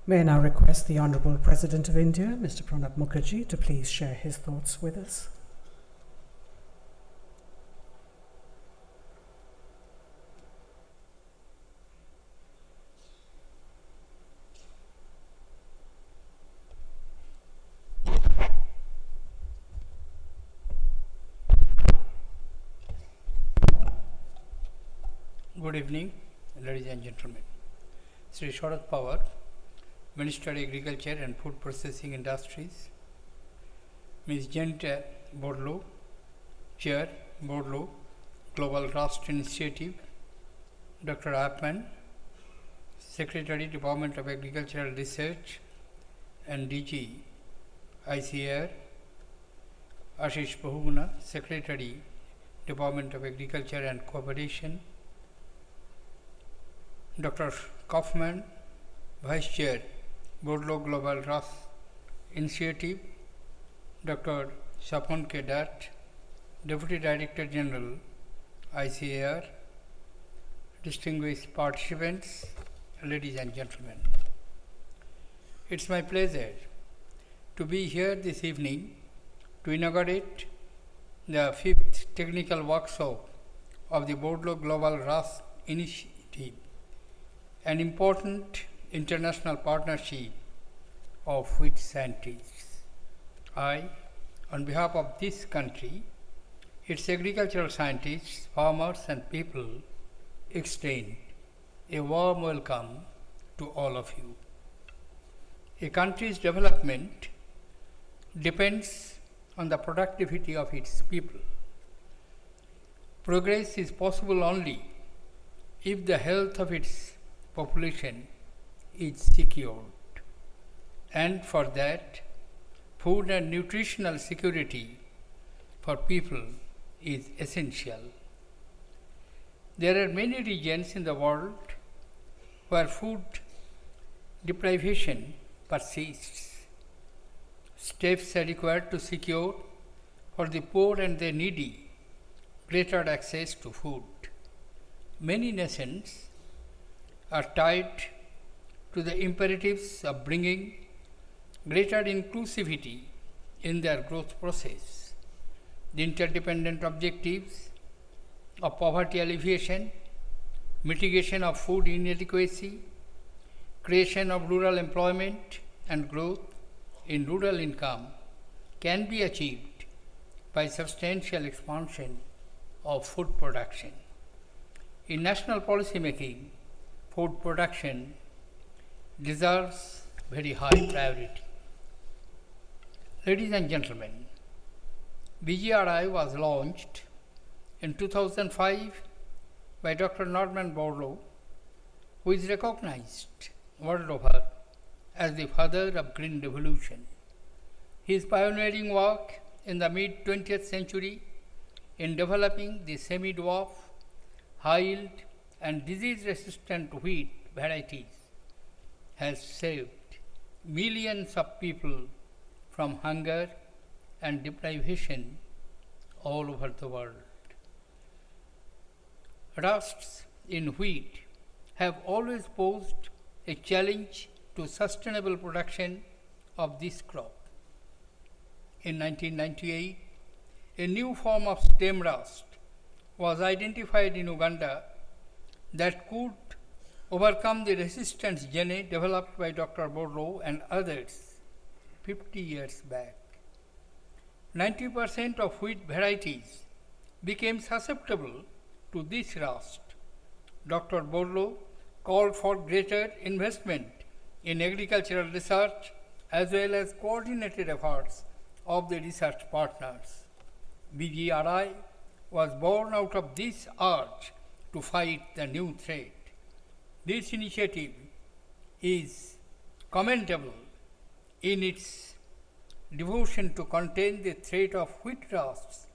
May I now request the Honourable President of India, Mr. Pranab Mukherjee, to please share his thoughts with us. Good evening, ladies and gentlemen. Shri Pawar, Minister of Agriculture and Food Processing Industries, Ms. Janta Borlaug, Chair, Borlaug Global Rust Initiative, Dr. Appman, Secretary, Department of Agricultural Research and DG, ICAR, Ashish Bahuguna, Secretary, Department of Agriculture and Cooperation, Dr. Kaufman, Vice Chair, Borlaug Global Rust Initiative, Dr. Sapon K. Dutt, Deputy Director General, ICAR, distinguished participants, ladies and gentlemen. It's my pleasure to be here this evening to inaugurate the 5th technical workshop of the Borlaug Global Rust Initiative, an important international partnership of wheat scientists. I, on behalf of this country, its agricultural scientists, farmers and people, extend a warm welcome to all of you. A country's development depends on the productivity of its people. Progress is possible only if the health of its population is secured, and for that, food and nutritional security for people is essential. There are many regions in the world where food deprivation persists. Steps are required to secure for the poor and the needy greater access to food. Many nations are tied to the imperatives of bringing greater inclusivity in their growth process. The interdependent objectives of poverty alleviation, mitigation of food inadequacy, creation of rural employment and growth in rural income can be achieved by substantial expansion of food production. In national policy making, food production deserves very high priority. Ladies and gentlemen, BGRI was launched in 2005 by Dr. Norman Borlaug, who is recognized world over as the father of Green Revolution. His pioneering work in the mid-20th century in developing the semi-dwarf, high-yield and disease-resistant wheat varieties has saved millions of people from hunger and deprivation all over the world. Rusts in wheat have always posed a challenge to sustainable production of this crop. In 1998, a new form of stem rust was identified in Uganda that could overcome the resistance gene developed by Dr. Borlaug and others 50 years back. 90% of wheat varieties became susceptible to this rust. Dr. Borlaug called for greater investment in agricultural research as well as coordinated efforts of the research partners. BGRI was born out of this urge to fight the new threat. This initiative is commendable in its devotion to contain the threat of wheat rusts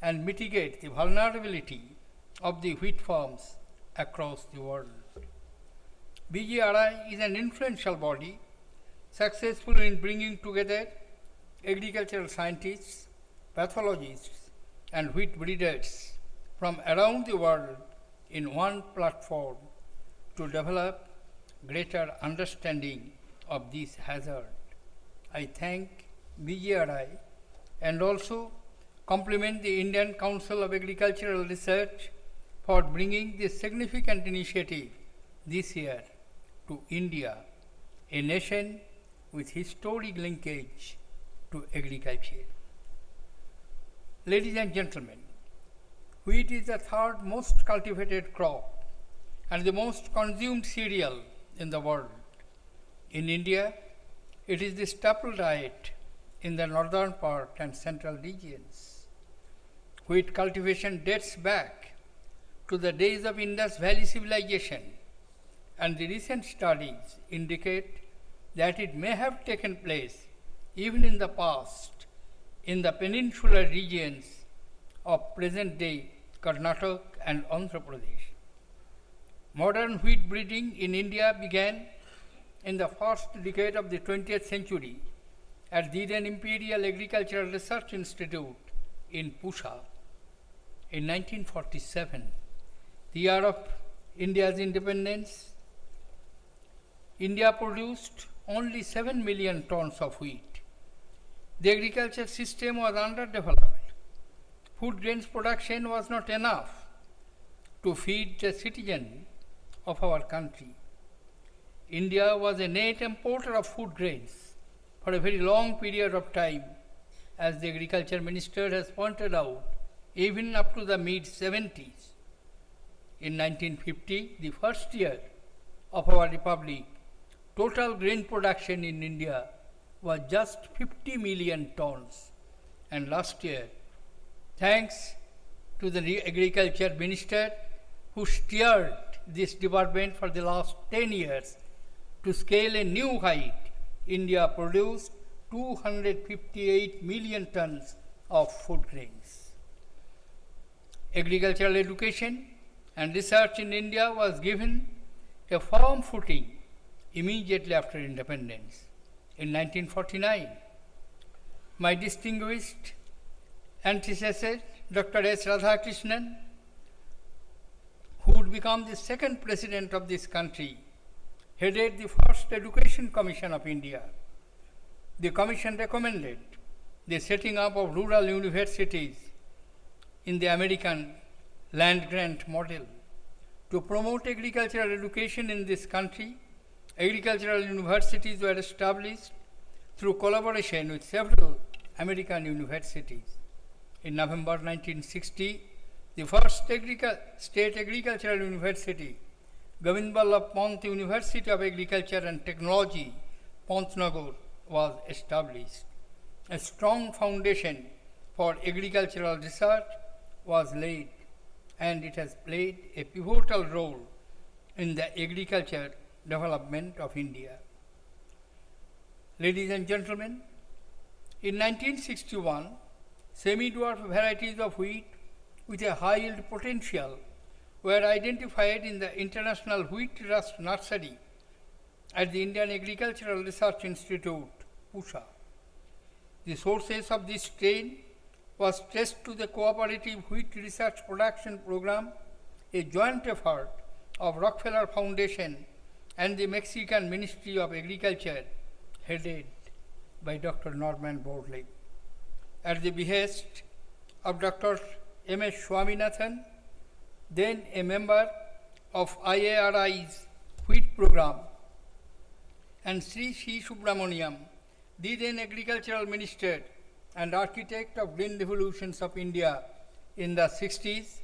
and mitigate the vulnerability of the wheat farms across the world. BGRI is an influential body successful in bringing together agricultural scientists, pathologists, and wheat breeders from around the world in one platform to develop greater understanding of this hazard. I thank BGRI and also compliment the Indian Council of Agricultural Research for bringing this significant initiative this year to India, a nation with historic linkage to agriculture. Ladies and gentlemen, wheat is the third most cultivated crop and the most consumed cereal in the world. In India, it is the staple diet in the northern part and central regions. Wheat cultivation dates back to the days of Indus Valley civilization, and the recent studies indicate that it may have taken place even in the past in the peninsular regions of present-day Karnataka and Andhra Pradesh. Modern wheat breeding in India began in the first decade of the 20th century at the then Imperial Agricultural Research Institute in Pusha. In 1947, the year of India's independence, India produced only 7 million tons of wheat. The agriculture system was underdeveloped. Food grains production was not enough to feed the citizens of our country. India was a net importer of food grains for a very long period of time, as the agriculture minister has pointed out, even up to the mid-70s. In 1950, the first year of our republic, total grain production in India was just 50 million tons. And last year, thanks to the agriculture minister who steered this department for the last 10 years to scale a new height, India produced 258 million tons of food grains. Agricultural education and research in India was given a firm footing immediately after independence. In 1949, my distinguished antecessor, Dr. S. Radhakrishnan, who would become the second president of this country, headed the first Education Commission of India. The commission recommended the setting up of rural universities in the American land grant model. To promote agricultural education in this country, agricultural universities were established through collaboration with several American universities. In November 1960, the first state agricultural university, Govind Ballabh Pant University of Agriculture and Technology, Pantnagar, was established. A strong foundation for agricultural research was laid, and it has played a pivotal role in the agriculture development of India. Ladies and gentlemen, in 1961, semi-dwarf varieties of wheat with a high yield potential were identified in the International Wheat Rust Nursery at the Indian Agricultural Research Institute, Pusha. The sources of this strain was traced to the Cooperative Wheat Research Production Program, a joint effort of Rockefeller Foundation and the Mexican Ministry of Agriculture, headed by Dr. Norman Borlaug. At the behest of Dr. M.S. Swaminathan, then a member of IARI's wheat program, and Shri Subramaniam, the then agricultural minister and architect of green revolutions of India in the 60s,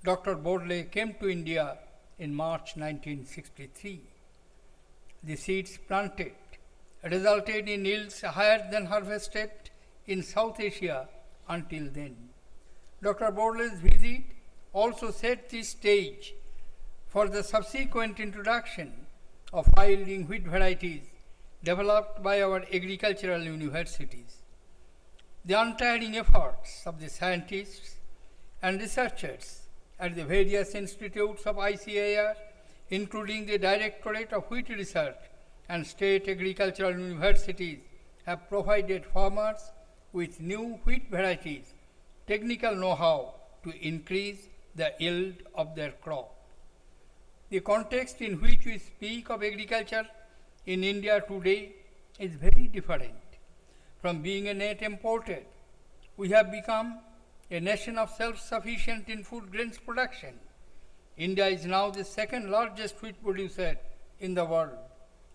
Dr. Borlaug came to India in March 1963. The seeds planted resulted in yields higher than harvested in South Asia until then. Dr. Borlaug's visit also set the stage for the subsequent introduction of high-yielding wheat varieties developed by our agricultural universities. The untiring efforts of the scientists and researchers at the various institutes of ICAR, including the Directorate of Wheat Research and state agricultural universities, have provided farmers with new wheat varieties, technical know-how to increase the yield of their crop. The context in which we speak of agriculture in India today is very different. From being a net importer, we have become a nation of self-sufficient in food grains production. India is now the second largest wheat producer in the world.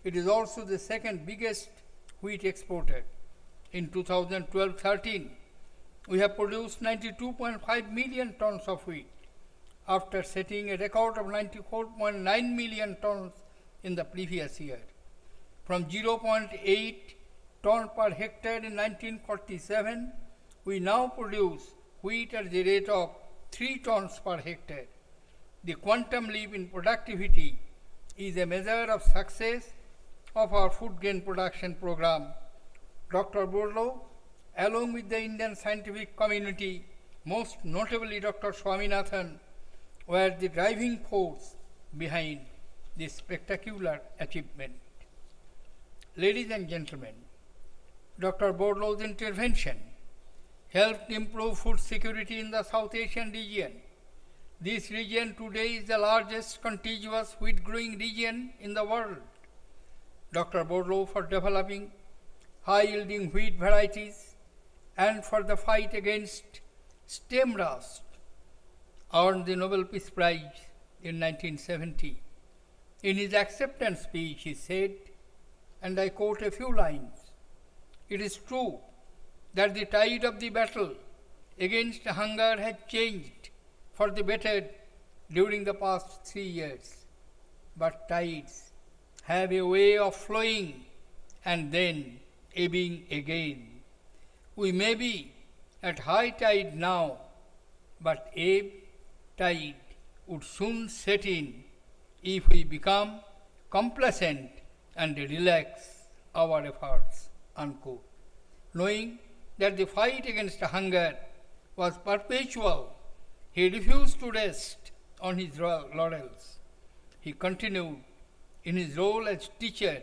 It is also the second biggest wheat exporter. In 2012-13, we have produced 92.5 million tons of wheat, after setting a record of 94.9 million tons in the previous year. From 0.8 ton per hectare in 1947, we now produce wheat at the rate of 3 tons per hectare. The quantum leap in productivity is a measure of success of our food grain production program. Dr. Borlaug, along with the Indian scientific community, most notably Dr. Swaminathan, were the driving force behind this spectacular achievement. Ladies and gentlemen, Dr. Borlaug's intervention helped improve food security in the South Asian region. This region today is the largest contiguous wheat growing region in the world. Dr. Borlaug, for developing high yielding wheat varieties and for the fight against stem rust, earned the Nobel Peace Prize in 1970. In his acceptance speech, he said, and I quote a few lines, "It is true that the tide of the battle against hunger has changed for the better during the past 3 years. But tides have a way of flowing and then ebbing again. We may be at high tide now, but ebb tide would soon set in if we become complacent and relax our efforts." Unquote. Knowing that the fight against hunger was perpetual, he refused to rest on his laurels. He continued in his role as teacher,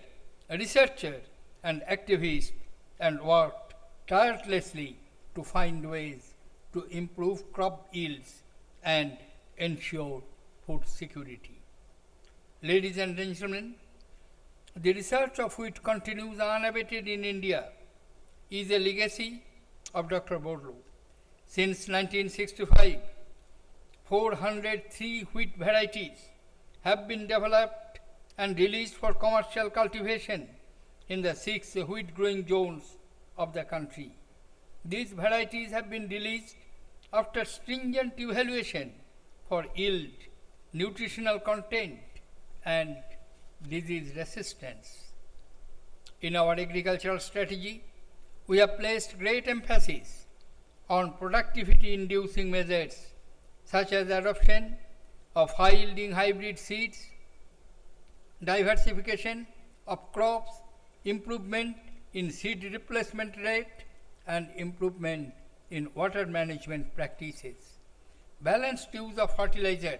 researcher, and activist, and worked tirelessly to find ways to improve crop yields and ensure food security. Ladies and gentlemen, the research of wheat continues unabated in India is a legacy of Dr. Borlaug. Since 1965, 403 wheat varieties have been developed and released for commercial cultivation in the 6 wheat growing zones of the country. These varieties have been released after stringent evaluation for yield, nutritional content, and disease resistance. In our agricultural strategy, we have placed great emphasis on productivity-inducing measures such as adoption of high-yielding hybrid seeds, diversification of crops, improvement in seed replacement rate, and improvement in water management practices. Balanced use of fertilizer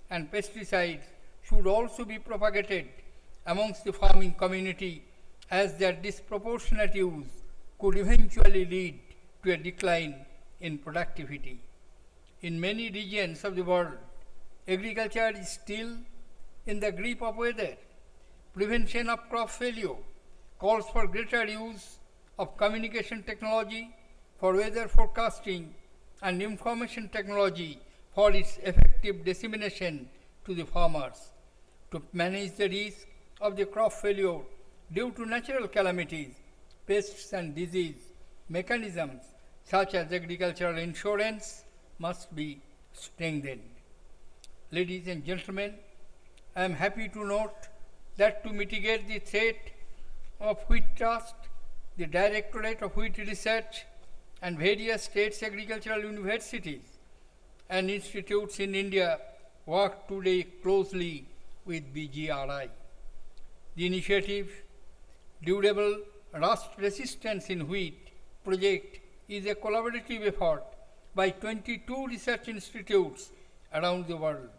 and pesticides should also be propagated amongst the farming community, as their disproportionate use could eventually lead to a decline in productivity. In many regions of the world, agriculture is still in the grip of weather. Prevention of crop failure calls for greater use of communication technology for weather forecasting and information technology for its effective dissemination to the farmers. To manage the risk of the crop failure due to natural calamities, pests and disease, mechanisms such as agricultural insurance must be strengthened. Ladies and gentlemen, I am happy to note that to mitigate the threat of wheat rust, the Directorate of Wheat Research and various states' agricultural universities and institutes in India work today closely with BGRI. The initiative, Durable Rust Resistance in Wheat project, is a collaborative effort by 22 research institutes around the world.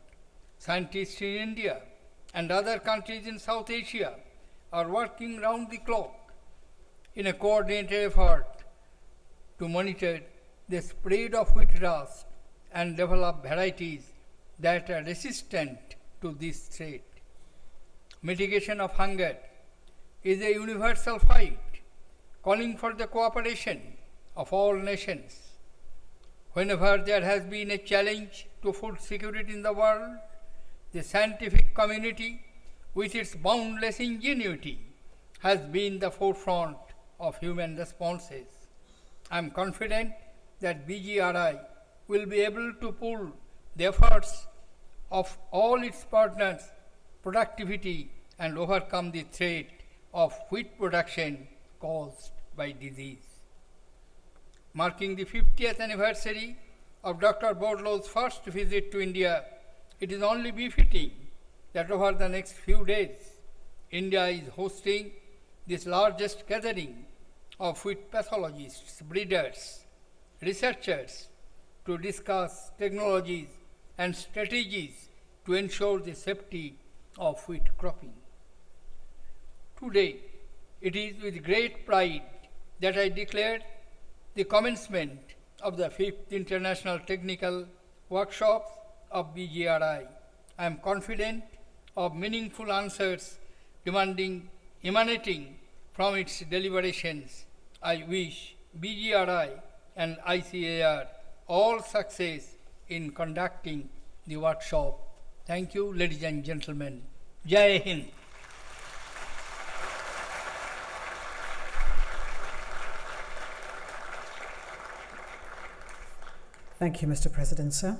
Scientists in India and other countries in South Asia are working round the clock in a coordinated effort to monitor the spread of wheat rust and develop varieties that are resistant to this threat. Mitigation of hunger is a universal fight calling for the cooperation of all nations. Whenever there has been a challenge to food security in the world, the scientific community, with its boundless ingenuity, has been the forefront of human responses. I am confident that BGRI will be able to pool the efforts of all its partners' productivity and overcome the threat of wheat production caused by disease. Marking the 50th anniversary of Dr. Borlaug's first visit to India, it is only befitting that over the next few days, India is hosting this largest gathering of wheat pathologists, breeders, researchers to discuss technologies and strategies to ensure the safety of wheat cropping. Today, it is with great pride that I declare the commencement of the 5th International Technical Workshops of BGRI. I am confident of meaningful answers emanating from its deliberations. I wish BGRI and ICAR all success in conducting the workshop. Thank you, ladies and gentlemen. Jai Hind. Thank you, Mr. President, sir.